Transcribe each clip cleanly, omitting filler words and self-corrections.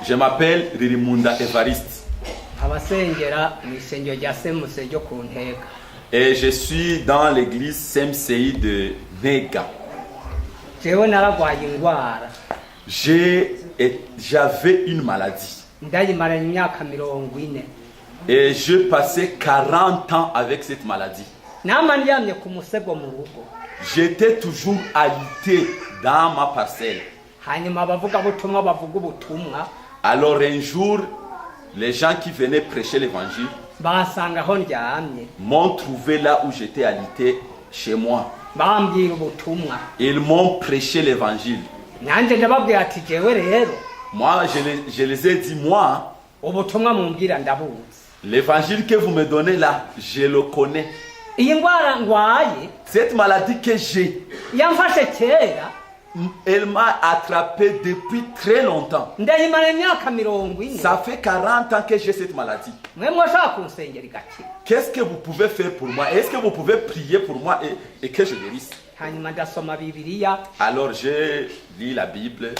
Je m'appelle Ririmunda Evariste. Et je suis dans l'église SMCI de Nega. J'avais une maladie. Et je passais 40 ans avec cette maladie. J'étais toujours alité dans ma parcelle. Alors un jour, les gens qui venaient prêcher l'évangile m'ont trouvé là où j'étais alité chez moi. Ils m'ont prêché l'évangile. Moi, je les ai dit, moi, l'évangile que vous me donnez là, je le connais. Cette maladie que j'ai, elle m'a attrapé depuis très longtemps. Ça fait 40 ans que j'ai cette maladie. Qu'est-ce que vous pouvez faire pour moi? Est-ce que vous pouvez prier pour moi et que je guérisse? Alors j'ai lu la Bible.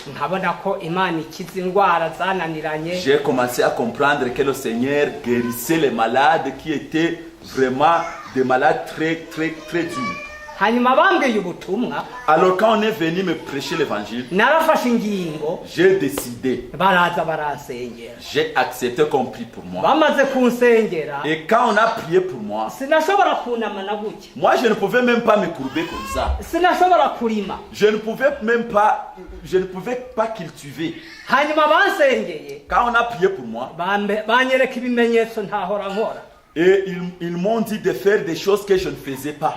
J'ai commencé à comprendre que le Seigneur guérissait les malades qui étaient vraiment des malades très durs. Alors quand on est venu me prêcher l'évangile, j'ai décidé, j'ai accepté qu'on prie pour moi. Et quand on a prié pour moi, moi je ne pouvais même pas me courber comme ça. Je ne pouvais pas cultiver. Quand on a prié pour moi, et ils m'ont dit de faire des choses que je ne faisais pas.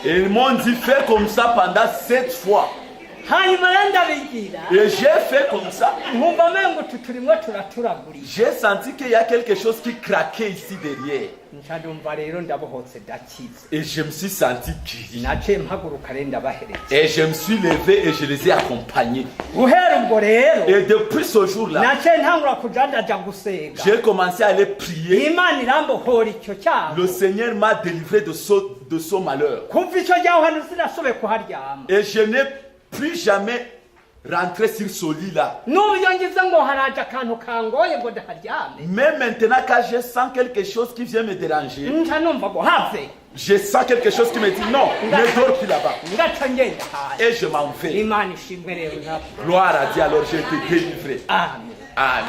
Et ils m'ont dit faire comme ça pendant 7 fois. Et j'ai fait comme ça. J'ai senti qu'il y a quelque chose qui craquait ici derrière. Et je me suis senti guéri. Et je me suis levé et je les ai accompagnés. Et depuis ce jour-là, j'ai commencé à aller prier. Le Seigneur m'a délivré de son malheur. Et je n'ai plus jamais rentré sur ce lit-là. Mais maintenant, quand je sens quelque chose qui vient me déranger, je sens quelque chose qui me dit non, ne dors plus là-bas. Et je m'en vais. Gloire à Dieu, alors j'ai été délivré. Amen. Amen.